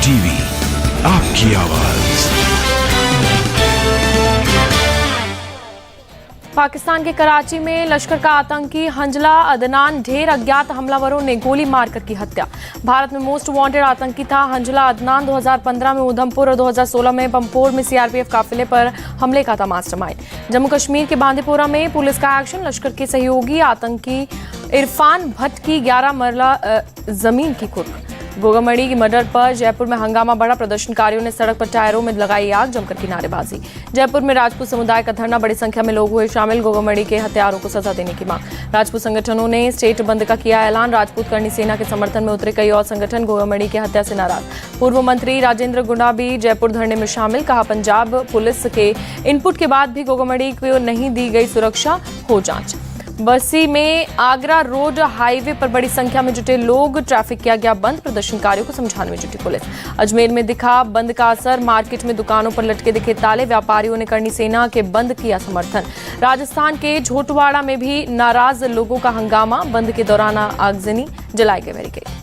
TV, आपकी आवाज। पाकिस्तान के कराची में लश्कर का आतंकी हंजला अदनान ढेर अज्ञात हमलावरों ने गोली मारकर की हत्या। भारत में मोस्ट वांटेड आतंकी था हंजला अदनान। 2015 में उधमपुर और 2016 में पंपोर में सीआरपीएफ काफिले पर हमले का था मास्टरमाइंड। जम्मू कश्मीर के बांदीपोरा में पुलिस का एक्शन। लश्कर के सहयोगी आतंकी इरफान भट्ट की 11 मरला जमीन की कुर्क। गोगामड़ी की मर्डर पर जयपुर में हंगामा बढ़ा। प्रदर्शनकारियों ने सड़क पर टायरों में लगाई आग, जमकर की नारेबाजी। जयपुर में राजपूत समुदाय का धरना, बड़ी संख्या में लोग हुए शामिल। गोगामड़ी के हत्यारों को सजा देने की मांग। राजपूत संगठनों ने स्टेट बंद का किया ऐलान। राजपूत करनी सेना के समर्थन में उतरे कई और संगठन। गोगामड़ी की हत्या से नाराज पूर्व मंत्री राजेंद्र गुंडा भी जयपुर धरने में शामिल। कहा, पंजाब पुलिस के इनपुट के बाद भी गोगामड़ी को नहीं दी गई सुरक्षा, हो जांच। बस्सी में आगरा रोड हाईवे पर बड़ी संख्या में जुटे लोग, ट्रैफिक किया गया बंद। प्रदर्शनकारियों को समझाने में जुटी पुलिस। अजमेर में दिखा बंद का असर, मार्केट में दुकानों पर लटके दिखे ताले। व्यापारियों ने करनी सेना के बंद किया समर्थन। राजस्थान के झोटवाड़ा में भी नाराज लोगों का हंगामा, बंद के दौरान आगजनी, जलाए गए बैरिकेड।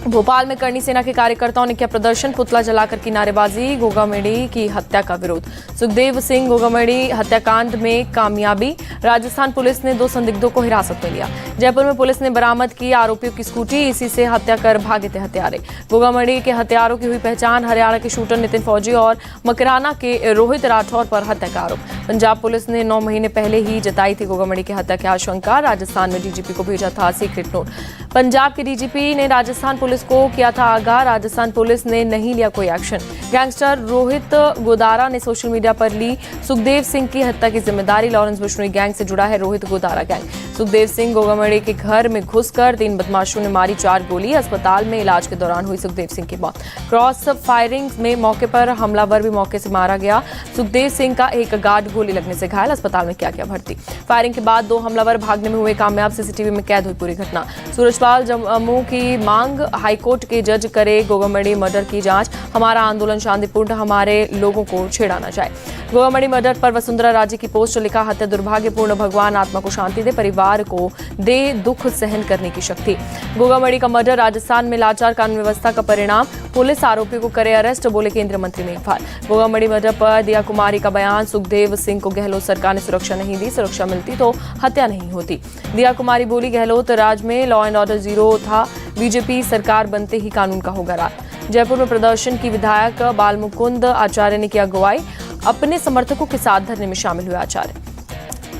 भोपाल में करनी सेना के कार्यकर्ताओं ने किया प्रदर्शन, पुतला जलाकर की नारेबाजी। गोगामड़ी की हत्या का विरोध। सुखदेव सिंह गोगामड़ी हत्याकांड में कामयाबी। राजस्थान पुलिस ने 2 संदिग्धों को हिरासत में लिया। जयपुर में पुलिस ने बरामद की आरोपियों की स्कूटी, इसी से हत्या कर भागे थे हत्यारे। गोगामड़ी के हत्यारों की हुई पहचान। हरियाणा के शूटर नितिन फौजी और मकराना के रोहित राठौर पर हत्या का आरोप। पंजाब पुलिस ने 9 महीने पहले ही जताई थी गोगामड़ी की हत्या की आशंका। राजस्थान में डीजीपी को भेजा था सीक्रेट नोट। पंजाब के डीजीपी ने राजस्थान पुलिस को किया था आगाह। राजस्थान पुलिस ने नहीं लिया कोई एक्शन। गैंगस्टर रोहित गोदारा ने सोशल मीडिया पर ली सुखदेव सिंह की हत्या की जिम्मेदारी। लॉरेंस बिश्नोई गैंग से जुड़ा है रोहित गोदारा गैंग। सुखदेव सिंह गोगामड़ी के घर में घुसकर 3 बदमाशों ने मारी 4 गोली। अस्पताल में इलाज के दौरान हुई सुखदेव सिंह की मौत। क्रॉस फायरिंग में मौके पर हमलावर भी मौके से मारा गया। सुखदेव सिंह का एक गार्ड गोली लगने से घायल, अस्पताल में किया गया भर्ती। फायरिंग के बाद 2 हमलावर भागने में हुए कामयाब। सीसीटीवी में कैद हुई पूरी घटना। सूरजपाल जम्मू की मांग, हाईकोर्ट के जज करे गोगामड़ी मर्डर की जांच। हमारा आंदोलन शांतिपूर्ण, हमारे लोगों को छेड़ा न जाए। गोगामड़ी मर्डर पर वसुंधरा राजे की पोस्ट लिखा, हत्या दुर्भाग्यपूर्ण, भगवान आत्मा को शांति दे, परिवार को दे दुख सहन करने की शक्ति। गोगामड़ी का मर्डर राजस्थान में लाचार कानून व्यवस्था का परिणाम। पुलिस आरोपी को करे अरेस्ट, बोले केंद्रीय मंत्री मेघवाल। गोगामड़ी मर्डर पर दिया कुमारी का बयान, सुखदेव सिंह को गहलोत सरकार ने सुरक्षा नहीं दी, सुरक्षा मिलती तो हत्या नहीं होती। दिया कुमारी बोली, गहलोत राज में लॉ एंड ऑर्डर 0 था, बीजेपी सरकार बनते ही कानून का होगा राज। जयपुर में प्रदर्शन की विधायक बालमुकुंद आचार्य ने किया अगुवाई। अपने समर्थकों के साथ धरने में शामिल हुए आचार्य।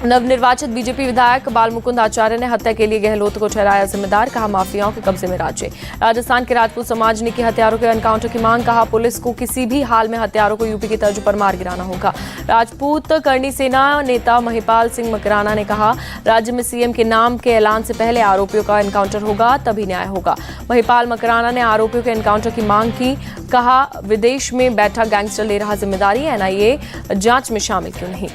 नवनिर्वाचित बीजेपी विधायक बालमुकुंद आचार्य ने हत्या के लिए गहलोत को ठहराया जिम्मेदार। कहा, माफियाओं के कब्जे में राज्य। राजस्थान के राजपूत समाज ने की हत्यारों के एनकाउंटर की मांग। कहा, पुलिस को किसी भी हाल में हत्यारों को यूपी की तर्ज पर मार गिराना होगा। राजपूत करनी सेना नेता महिपाल सिंह मकराना ने कहा, राज्य में सीएम के नाम के ऐलान से पहले आरोपियों का एनकाउंटर होगा, तभी न्याय होगा। महिपाल मकराना ने आरोपियों के एनकाउंटर की मांग की। कहा, विदेश में बैठा गैंगस्टर ले रहा जिम्मेदारी, एनआईए जांच में शामिल क्यों नहीं।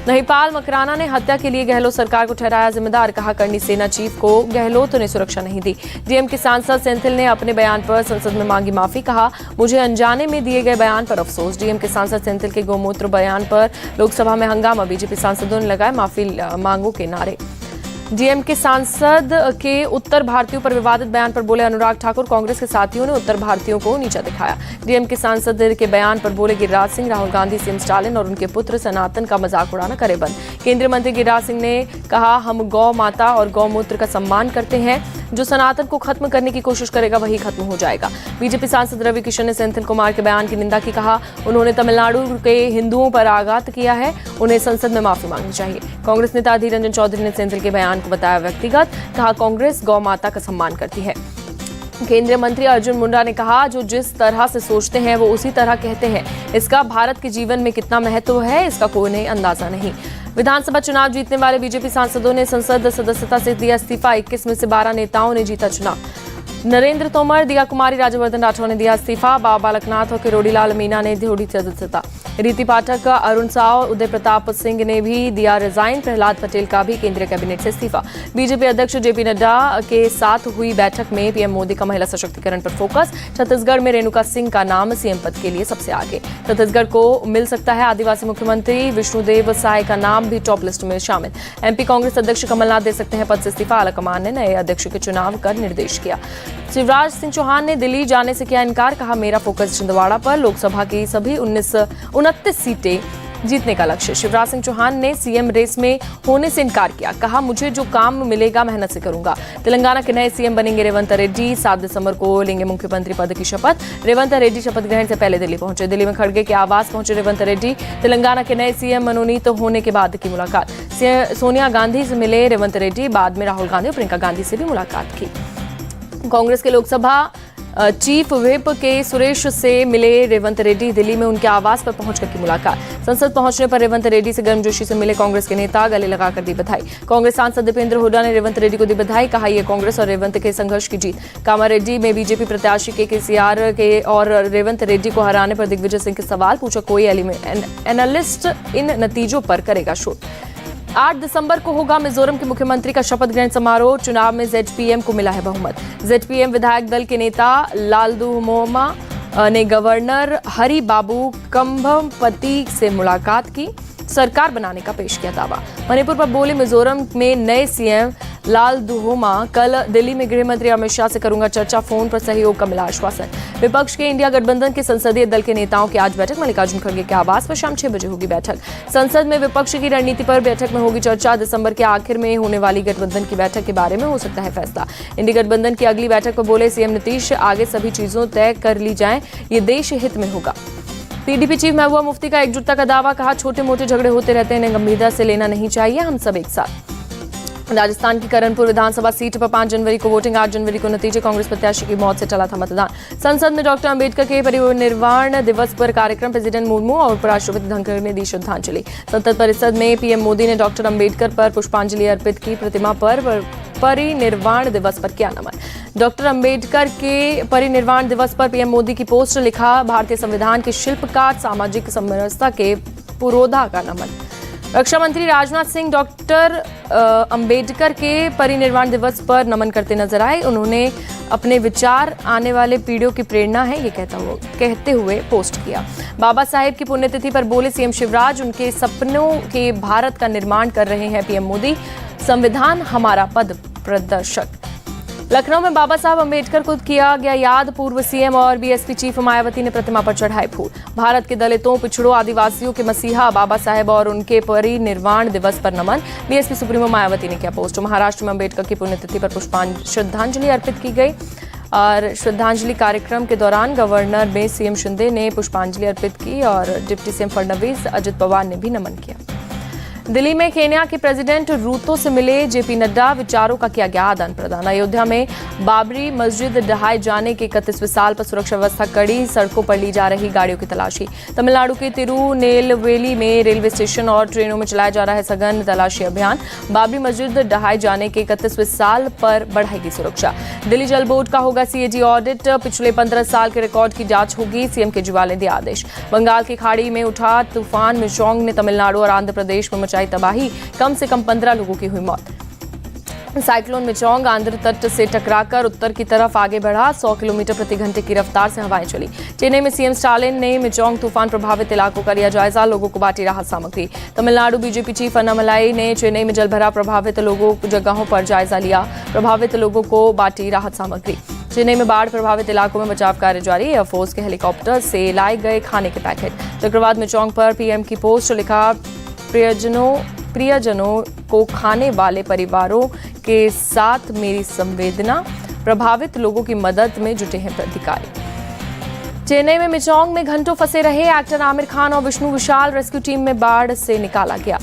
महिपाल मकराना ने हत्या के लिए गहलोत सरकार को ठहराया जिम्मेदार। कहा, करनी सेना चीफ को गहलोत ने सुरक्षा नहीं दी। डीएम के सांसद सेंथिल ने अपने बयान पर संसद में मांगी माफी। कहा, मुझे अनजाने में दिए गए बयान पर अफसोस। डीएम के सांसद सेंथिल के गोमूत्र बयान पर लोकसभा में हंगामा। बीजेपी सांसदों ने लगाए माफी मांगों के नारे। डीएम के सांसद के उत्तर भारतीयों पर विवादित बयान पर बोले अनुराग ठाकुर, कांग्रेस के साथियों ने उत्तर भारतीयों को नीचा दिखाया। डीएम के सांसद के बयान पर बोले गिरिराज सिंह, राहुल गांधी, सीएम स्टालिन और उनके पुत्र सनातन का मजाक उड़ाना करे बंद। केंद्रीय मंत्री गिरिराज सिंह ने कहा, हम गौ माता और गौमूत्र का सम्मान करते हैं। जो सनातन को खत्म करने की कोशिश करेगा वही खत्म हो जाएगा। बीजेपी सांसद रवि किशन ने सेंथिल कुमार के बयान की निंदा की। कहा, उन्होंने तमिलनाडु के हिंदुओं पर आघात किया है, उन्हें संसद में माफी मांगनी चाहिए। कांग्रेस नेता अधीर रंजन चौधरी ने सेंथिल के बयान को बताया व्यक्तिगत। कहा, कांग्रेस गौ माता का सम्मान करती है। केंद्रीय मंत्री अर्जुन मुंडा ने कहा, जो जिस तरह से सोचते हैं वो उसी तरह कहते हैं। इसका भारत के जीवन में कितना महत्व है, इसका कोई नहीं अंदाजा नहीं। विधानसभा चुनाव जीतने वाले बीजेपी सांसदों ने संसद सदस्यता से दिया इस्तीफा। 21 में से 12 नेताओं ने जीता चुनाव। नरेंद्र तोमर, दिया कुमारी, राज्यवर्धन राठौर ने दिया इस्तीफा। बाबा बालकनाथ और किरोड़ी लाल मीणा ने दी सदस्यता। रीति पाठक, अरुण साव, उदय प्रताप सिंह ने भी दिया रिजाइन। प्रहलाद पटेल का भी केंद्रीय कैबिनेट से इस्तीफा। बीजेपी अध्यक्ष जेपी नड्डा के साथ हुई बैठक में पीएम मोदी का महिला सशक्तिकरण पर फोकस। छत्तीसगढ़ में रेणुका सिंह का नाम सीएम पद के लिए सबसे आगे। छत्तीसगढ़ को मिल सकता है आदिवासी मुख्यमंत्री। विष्णुदेव साय का नाम भी टॉप लिस्ट में शामिल। एमपी कांग्रेस अध्यक्ष कमलनाथ दे सकते हैं पद से इस्तीफा। आलाकमान ने नए अध्यक्ष के चुनाव का निर्देश किया। शिवराज सिंह चौहान ने दिल्ली जाने से किया इनकार, कहा मेरा फोकस छिंदवाड़ा पर, लोकसभा की सभी 29 सीटें जीतने का लक्ष्य। शिवराज सिंह चौहान ने सीएम रेस में होने से इनकार किया, कहा मुझे जो काम मिलेगा मेहनत से करूंगा। तेलंगाना के नए सीएम बनेंगे रेवंत रेड्डी, 7 दिसंबर को लेंगे मुख्यमंत्री पद की शपथ। रेवंत रेड्डी शपथ ग्रहण से पहले दिल्ली पहुंचे। दिल्ली में खड़गे के आवास पहुंचे रेवंत रेड्डी। तेलंगाना के नए सीएम मनोनीत होने के बाद की मुलाकात। सोनिया गांधी से मिले रेवंत रेड्डी, बाद में राहुल गांधी और प्रियंका गांधी से भी मुलाकात की। कांग्रेस के लोकसभा चीफ व्हिप के सुरेश से मिले रेवंत रेड्डी। दिल्ली में उनके आवास पर पहुंचकर की मुलाकात। संसद पहुंचने पर रेवंत रेड्डी से गर्मजोशी से मिले कांग्रेस के नेता, गले लगाकर दी बधाई। कांग्रेस सांसद दीपेंद्र हुड्डा ने रेवंत रेड्डी को दी बधाई, कहा यह कांग्रेस और रेवंत के संघर्ष की जीत। कामारेड्डी में बीजेपी प्रत्याशी केसीआर के और रेवंत रेड्डी को हराने पर दिग्विजय सिंह के सवाल, पूछा कोई एनालिस्ट इन नतीजों पर करेगा शोध। 8 दिसंबर को होगा मिजोरम के मुख्यमंत्री का शपथ ग्रहण समारोह। चुनाव में जेडपीएम को मिला है बहुमत। जेडपीएम विधायक दल के नेता लालदुमोमा ने गवर्नर हरि बाबू कंभमपति से मुलाकात की, सरकार बनाने का पेश किया दावा। मणिपुर पर बोले मिजोरम में नए सीएम लालदुहोमा, कल दिल्ली में गृह मंत्री अमित शाह से करूंगा चर्चा, फोन पर सहयोग का मिला आश्वासन। विपक्ष के इंडिया गठबंधन के संसदीय दल के नेताओं की आज बैठक। मल्लिकार्जुन खड़गे के आवास पर शाम 6 बजे होगी बैठक। संसद में विपक्ष की रणनीति पर बैठक में होगी चर्चा। दिसंबर के आखिर में होने वाली गठबंधन की बैठक के बारे में हो सकता है फैसला। इंडिया गठबंधन की अगली बैठक पर बोले सीएम नीतीश, आगे सभी चीजों तय कर ली जाए, ये देश हित में होगा। पीडीपी चीफ महबूबा मुफ्ती का एकजुटता का दावा, कहा छोटे मोटे झगड़े होते रहते हैं, इन्हें गंभीरता से लेना नहीं चाहिए, हम सब एक साथ। राजस्थान की करणपुर विधानसभा सीट पर 5 जनवरी को वोटिंग, 8 जनवरी को नतीजे। कांग्रेस प्रत्याशी की मौत से चला था मतदान। संसद में डॉक्टर अंबेडकर के परिनिर्वाण दिवस पर कार्यक्रम, प्रेसिडेंट मुर्मू और उपराष्ट्रपति धनखड़ ने दी श्रद्धांजलि। संसद परिसर में पीएम मोदी ने डॉक्टर अंबेडकर पर पुष्पांजलि अर्पित की, प्रतिमा पर परिनिर्वाण दिवस पर किया नमन। डॉक्टर अंबेडकर के परिनिर्वाण दिवस पर पीएम मोदी की पोस्ट, लिखा भारतीय संविधान के शिल्पकार, सामाजिक समरसता के पुरोधा का नमन। रक्षा मंत्री राजनाथ सिंह डॉक्टर अंबेडकर के परिनिर्वाण दिवस पर नमन करते नजर आए। उन्होंने अपने विचार आने वाले पीढ़ियों की प्रेरणा है, ये कहते हुए पोस्ट किया। बाबा साहेब की पुण्यतिथि पर बोले सीएम शिवराज, उनके सपनों के भारत का निर्माण कर रहे हैं पीएम मोदी, संविधान हमारा पद प्रदर्शक। लखनऊ में बाबा साहब अंबेडकर को किया गया याद, पूर्व सीएम और बीएसपी चीफ मायावती ने प्रतिमा पर चढ़ाए फूल। भारत के दलितों, पिछड़ों, आदिवासियों के मसीहा बाबा साहेब और उनके परिनिर्वाण दिवस पर नमन, बीएसपी सुप्रीमो मायावती ने किया पोस्ट। महाराष्ट्र में अंबेडकर की पुण्यतिथि पर श्रद्धांजलि अर्पित की गई और श्रद्धांजलि कार्यक्रम के दौरान गवर्नर में सीएम शिंदे ने पुष्पांजलि अर्पित की और डिप्टी सीएम फडणवीस, अजित पवार ने भी नमन किया। दिल्ली में केन्या के प्रेसिडेंट रूतो से मिले जेपी नड्डा, विचारों का किया गया आदान प्रदान। अयोध्या में बाबरी मस्जिद ढहाए जाने के 31वें साल पर सुरक्षा व्यवस्था कड़ी, सड़कों पर ली जा रही गाड़ियों की तलाशी। तमिलनाडु के तिरुनेलवेली में रेलवे स्टेशन और ट्रेनों में चलाया जा रहा है सघन तलाशी अभियान। बाबरी मस्जिद ढहाए जाने के 31वें साल पर बढ़ाएगी सुरक्षा। दिल्ली जल बोर्ड का होगा सीएजी ऑडिट, पिछले 15 साल के रिकॉर्ड की जांच होगी, सीएम केजरीवाल ने दिया आदेश। बंगाल की खाड़ी में उठा तूफान मिचोंग ने तमिलनाडु और आंध्र प्रदेश में मचाई तबाही, कम से कम 15 लोगों की हुई मौत। साइक्लोन मिचोंग आंध्र तट से टकराकर उत्तर की तरफ आगे बढ़ा, 100 किलोमीटर प्रति घंटे की रफ्तार से हवाएं चली। चेन्नई में सीएम स्टालिन ने मिचोंग तूफान प्रभावित इलाकों का लिया जायजा, लोगों को बांटी राहत सामग्री। तमिलनाडु बीजेपी चीफ अन्नामलाई ने चेन्नई में जलभराव प्रभावित लोगों जगहों पर जायजा लिया, प्रभावित लोगों को बांटी राहत सामग्री। चेन्नई में बाढ़ प्रभावित इलाकों में बचाव कार्य जारी, एयरफोर्स के हेलीकॉप्टर से लाए गए खाने के पैकेट। चक्रवात मिचोंग पर पीएम की पोस्ट, लिखा प्रियजनों को खाने वाले परिवारों के साथ मेरी संवेदना, प्रभावित लोगों की मदद में जुटे हैं अधिकारी। चेन्नई में मिचोंग में घंटों फंसे रहे एक्टर आमिर खान और विष्णु विशाल, रेस्क्यू टीम में बाढ़ से निकाला गया।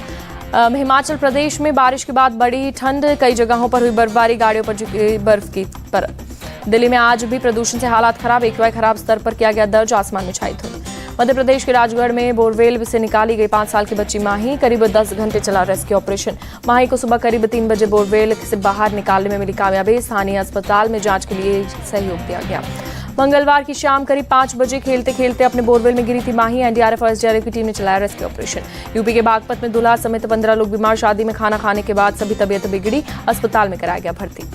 हिमाचल प्रदेश में बारिश के बाद बड़ी ठंड, कई जगहों पर हुई बर्फबारी, गाड़ियों पर झुकी बर्फ की परत। दिल्ली में आज भी प्रदूषण से हालात खराब, AQI खराब स्तर पर किया गया दर्ज, आसमान में छाई धुंध। मध्य प्रदेश के राजगढ़ में बोरवेल से निकाली गई 5 साल की बच्ची माही, करीब 10 घंटे चला रेस्क्यू ऑपरेशन। माही को सुबह करीब 3 बजे बोरवेल से बाहर निकालने में मिली कामयाबी, स्थानीय अस्पताल में जांच के लिए सहयोग दिया गया। मंगलवार की शाम करीब 5 बजे खेलते खेलते अपने बोरवेल में गिरी थी माही, एनडीआरएफ और एसडीआरएफ की टीम ने चलाया रेस्क्यू ऑपरेशन। यूपी के बागपत में दूल्हा समेत 15 लोग बीमार, शादी में खाना खाने के बाद सभी तबीयत बिगड़ी, अस्पताल में कराया गया भर्ती।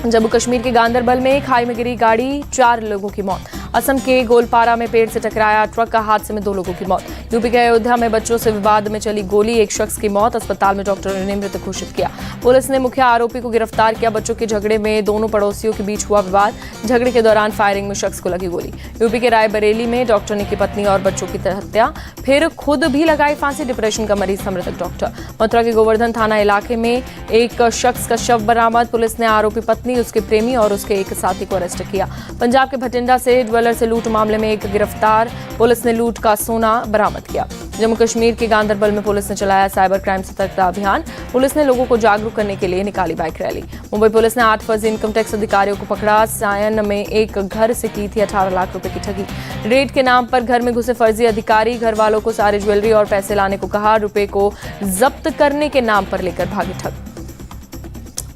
जम्मू कश्मीर के गांदरबल में खाई में गिरी गाड़ी, 4 लोगों की मौत। असम के गोलपारा में पेड़ से टकराया ट्रक का हादसे में 2 लोगों की मौत। यूपी के अयोध्या में बच्चों से विवाद में चली गोली, एक शख्स की मौत, अस्पताल में डॉक्टरों ने मृत घोषित किया। पुलिस ने मुख्य आरोपी को गिरफ्तार किया। बच्चों के झगड़े में दोनों पड़ोसियों के बीच हुआ विवाद, झगड़े के दौरान फायरिंग में शख्स को लगी गोली। यूपी के रायबरेली में डॉक्टरनी की पत्नी और बच्चों की हत्या, फिर खुद भी लगाई फांसी, डिप्रेशन का मरीज था मृतक डॉक्टर। मथुरा के गोवर्धन थाना इलाके में एक शख्स का शव बरामद, पुलिस ने आरोपी पत्नी, उसके प्रेमी और उसके एक साथी को अरेस्ट किया। पंजाब के भटिंडा से ज्वेलर से लूट मामले में एक गिरफ्तार, पुलिस ने लूट का सोना बरामद किया। जम्मू कश्मीर के गांदरबल में पुलिस ने चलाया साइबर क्राइम सतर्कता अभियान, पुलिस ने लोगों को जागरूक करने के लिए निकाली बाइक रैली। मुंबई पुलिस ने 8 फर्जी इनकम टैक्स अधिकारियों को पकड़ा, सायन में एक घर से की थी 18 लाख रुपए की ठगी। रेड के नाम पर घर में घुसे फर्जी अधिकारी, घर वालों को सारे ज्वेलरी और पैसे लाने को कहा, रुपए को जब्त करने के नाम पर लेकर भागे ठग।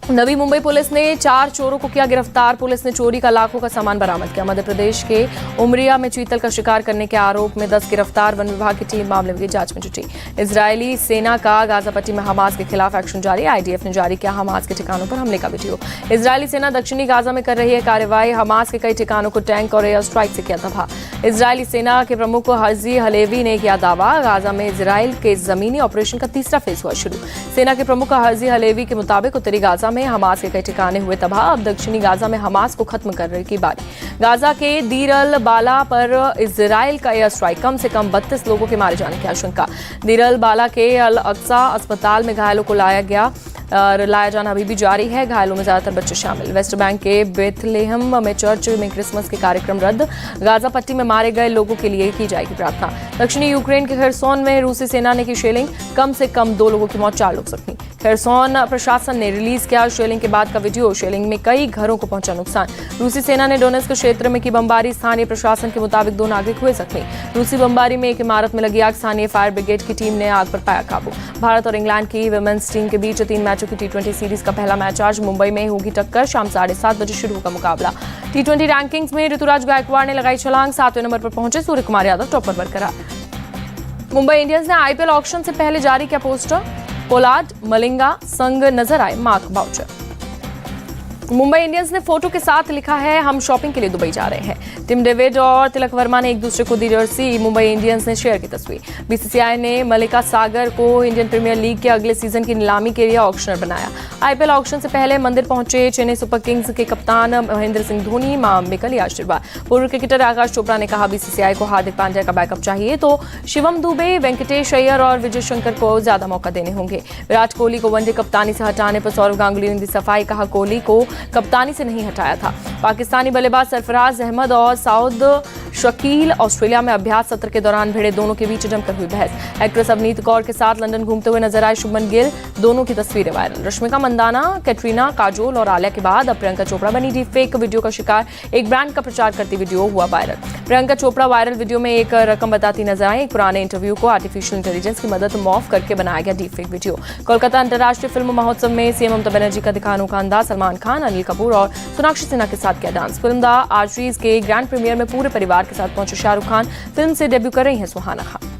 नवी मुंबई पुलिस ने 4 चोरों को किया गिरफ्तार, पुलिस ने चोरी का लाखों का सामान बरामद किया। मध्य प्रदेश के उमरिया में चीतल का शिकार करने के आरोप में 10 गिरफ्तार, वन विभाग की टीम मामले की जांच में जुटी। इजरायली सेना का गाजा पट्टी में हमास के खिलाफ एक्शन जारी, आईडीएफ ने जारी किया हमास के ठिकानों पर हमले का वीडियो। इजरायली सेना दक्षिणी गाजा में कर रही है कार्रवाई, हमास के कई ठिकानों को टैंक और एयर स्ट्राइक से किया तबाह। इजरायली सेना के प्रमुख हाजी हलेवी ने किया दावा, गाजा में इजराइल के जमीनी ऑपरेशन का तीसरा फेज हुआ शुरू। सेना के प्रमुख हाजी हलेवी के मुताबिक उत्तरी गाजा में हमास के कई ठिकाने हुए तबाह, अब दक्षिणी गाजा में हमास को खत्म करने की बारी। गाजा के दीर अल बाला पर इजराइल का एयर स्ट्राइक, कम से कम 32 लोगों के मारे जाने की आशंका। दीर अल बाला के अल अक्सा अस्पताल में घायलों को लाया जाना अभी भी जारी है, घायलों में ज्यादातर बच्चे शामिल। वेस्ट बैंक के बेथलेहम में चर्च में क्रिसमस के कार्यक्रम रद्द, गाजा पट्टी में मारे गए लोगों के लिए की जाएगी प्रार्थना। दक्षिणी यूक्रेन के खरसोन में रूसी सेना ने की शेलिंग, कम से कम 2 लोगों की मौत, 4 लोग जख्मी। खरसोन प्रशासन ने रिलीज किया शेलिंग के बाद का वीडियो, शेलिंग में कई घरों को पहुंचा नुकसान। रूसी सेना ने डोनेस्क क्षेत्र में की बमबारी, स्थानीय प्रशासन के मुताबिक 2 नागरिक हुए जख्मी। रूसी बमबारी में एक इमारत में लगी आग, स्थानीय फायर ब्रिगेड की टीम ने आग पर पाया काबू। भारत और इंग्लैंड की वुमेन्स टीम के बीच 3 मैचों की T20 सीरीज का पहला मैच आज मुंबई में होगी टक्कर, शाम 7:30 बजे शुरू होगा मुकाबला। T20 रैंकिंग्स में ऋतुराज गायकवाड़ ने लगाई छलांग, 7वें नंबर पर पहुंचे, सूर्य कुमार यादव टॉप पर बरकरार। मुंबई इंडियंस ने आईपीएल ऑक्शन से पहले जारी किया पोस्टर, पोलार्ड, मलिंगा संग नजर आए मार्क बाउचर। मुंबई इंडियंस ने फोटो के साथ लिखा है, हम शॉपिंग के लिए दुबई जा रहे हैं। टिम डेविड और तिलक वर्मा ने एक दूसरे को दी जर्सी, मुंबई इंडियंस ने शेयर की तस्वीर। बीसीसीआई ने मल्लिका सागर को इंडियन प्रीमियर लीग के अगले सीजन की नीलामी के लिए ऑक्शनर बनाया। आईपीएल ऑक्शन से पहले मंदिर पहुंचे चेन्नई सुपर किंग्स के कप्तान महेंद्र सिंह धोनी, मां अंबिका ली आशीर्वाद। पूर्व क्रिकेटर आकाश चोपड़ा ने कहा, बीसीसीआई को हार्दिक पांड्या का बैकअप चाहिए तो शिवम दुबे, वेंकटेश अय्यर और विजय शंकर को ज्यादा मौका देने होंगे। विराट कोहली को वनडे कप्तानी से हटाने पर सौरव गांगुली ने दी सफाई, कहा कोहली को कप्तानी से नहीं हटाया था। पाकिस्तानी बल्लेबाज सरफराज अहमद और साउद शकील ऑस्ट्रेलिया में अभ्यास सत्र के दौरान भिड़े, दोनों के बीच जमकर हुई बहस। एक्ट्रेस अवनीत कौर के साथ लंदन घूमते हुए नजर आए शुभमन गिल, दोनों की तस्वीरें वायरल। रश्मिका मंदाना, कैटरीना, काजोल और आलिया के बाद अब प्रियंका चोपड़ा बनी डी फेक वीडियो का शिकार, एक ब्रांड का प्रचार करती वीडियो हुआ viral. Priyanka Chopra viral video में एक रकम बताती नजर आई, एक पुराने इंटरव्यू को आर्टिफिशियल इंटेलिजेंस की मदद मॉर्फ करके बनाया गया डी फेक वीडियो। कोलकाता अंतर्राष्ट्रीय फिल्म महोत्सव में सीएम ममता बनर्जी का दिखा अनोखा अंदाज, सलमान खान, अनिल कपूर और सोनाक्षी सिन्हा के साथ किया डांस। फिल्म द आर्चरीज के ग्रैंड प्रीमियर में पूरे परिवार के साथ पहुंचे शाहरुख खान, फिल्म से डेब्यू कर रही हैं सुहाना खान।